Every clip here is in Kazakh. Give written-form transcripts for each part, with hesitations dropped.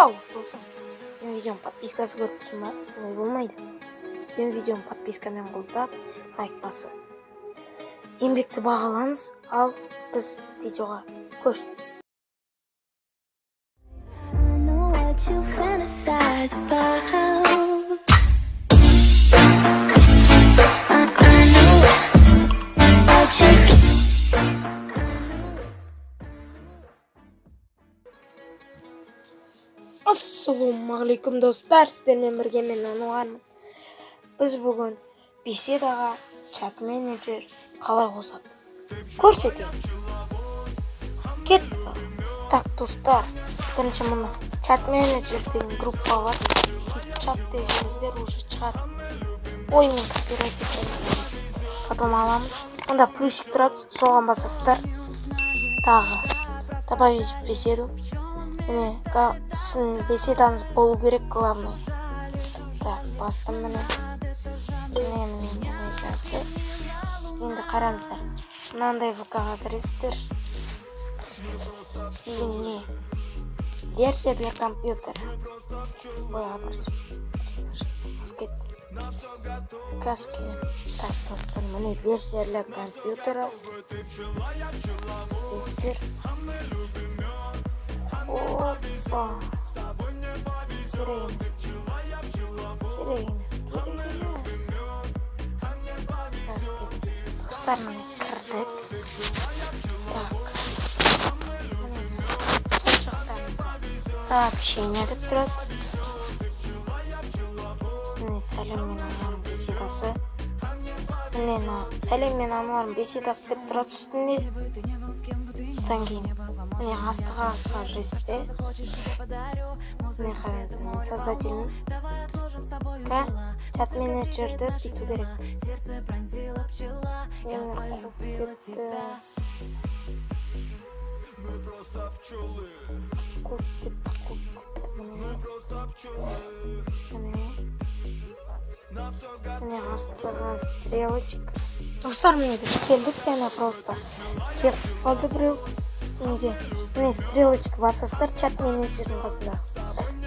Ау, досым, сен видеоның подпискасы көріп тұрсың ба? Олай болмайды. Сен видеоның подпискамен қолдап, лайк басы. Еңбекті бағалаңыз, ал біз видеоға көштік. Ассалаумағалейкум достар, сіздермен бірге мен Ануармын. Біз бүгін беседаға чат менеджер қалай қосады көрсетеміз. Кеттік. Так, достар, бірінші мұны чат менеджер деген группа бар. Чат дегеніздер уже шығады. Оймен кооператив. Потом аламыз. Онда плюсик тұрады, соған басасыздар. Тағы добавить в беседу. Міне, сіздің беседаңыз болу керек, главное. Так, бастым міне. Міне жазды. Енді қараңыздар. Мынандай ВК-ға кіресіздер. Кейін не? Версия для компьютера. Ой, Каски. Так, достар, міне версия для компьютера. Тестер. Опа. Керек емес. Достар, міне кірдік. Так. Сол жақтамызда сообщение деп тұрады. Міне сәлем мен Ануарым беседасы. Міне сәлем мен Ануарым беседасы деп тұрады үстінде. Одан кейін міне астыға жесте. Міне қараңыздар, создателін чат менеджерді бүйту керек. Міне астыға стрелочек. Достар, міне біз келдік және просто келіп қалды біреу. Неге? Міне стрелочка басасыздар чат менеджердің қасында.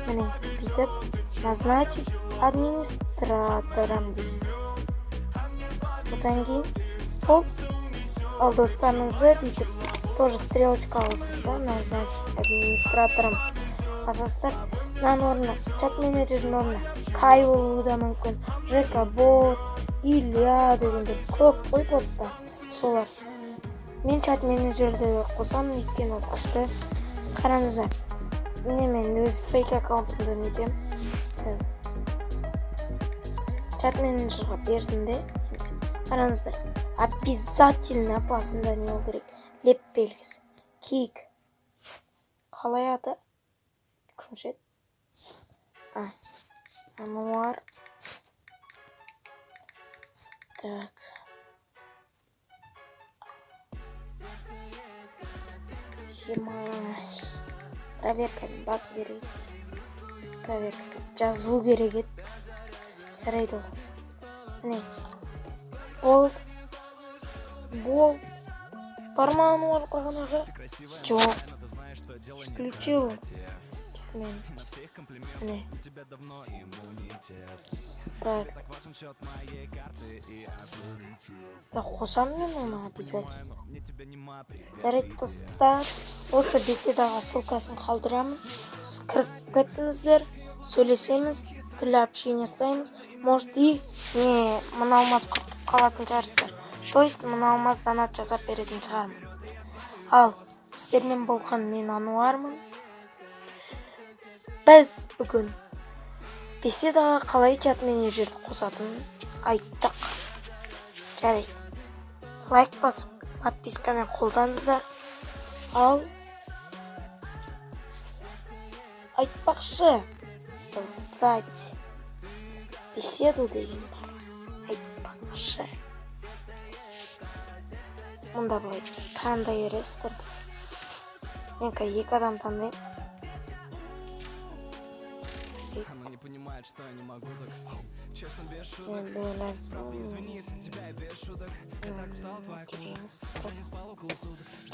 Міне бүйтіп назначить администратором дейсіз. Одан кейін ал достарыңызды бүйтіп тоже стрелочка аласыздар, назначить администратором басасыздар. Мынаның орнына чат менеджердің орнына Кай болуы да мүмкін, ЖК бот, Илья дегендер көп қой ботта. Солар. Мен чат менеджерді қосам, өйткені ол күшті. Қараңыздар. Міне мен өз фейк аккаунтымды нетем. Чат менеджерға бердім де. Қараңыздар. Обязательно басында не ол керек? Леп белгісі. Кик. Қалай аты? Күмшет. Ануар. Так. Проверкадан басу керек. Проверкадан жазу керек еді. Жарайды ол. Міне. Бол. Барма Ануар бағанағы. Жоқ. Исключил. Міне. Так. Қосам мен оны обязательно. Жарайды достар. Осы беседаға ссылкасын қалдырамын. Кіріп кеттіңіздер, сөйлесеміз, түрлі общение ұстаймыз. Может и мына алмаз құртып қалатын шығарсыздар. То есть мына алмаз донат жасап беретін шығармын. Ал сіздермен болған мен Ануармын. Біз бүгін беседаға қалай чат менеджерді қосатынын айттық. Жарайды. Лайк басып, подпискамен қолдаңыздар. Ал айтпақшы создать беседу деген бар. Айтпақшы. Мұнда былай таңдай бересіздер. Мен екі адам таңдайым.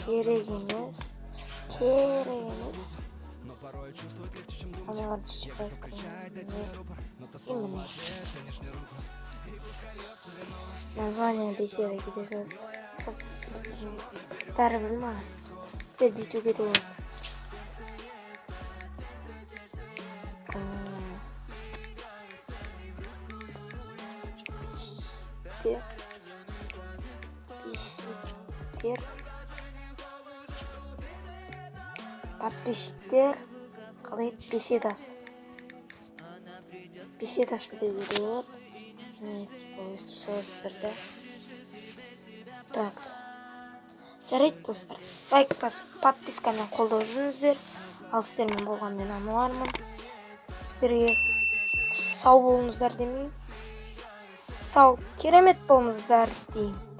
Керек емес. дичайка. Именно. Название беседы где-то тарвма. Стель битюге де. Подписчиктер қалай беседасы деп болады. Типа өсті соғыстырда. Так. Жарайды достар. Лайк басып, подпискамен қолдау жүріңіздер. Ал сіздермен болған мен Ануармын. Сіздерге сау болыңыздар демеймін. Сау керемет болыңыздар деймін.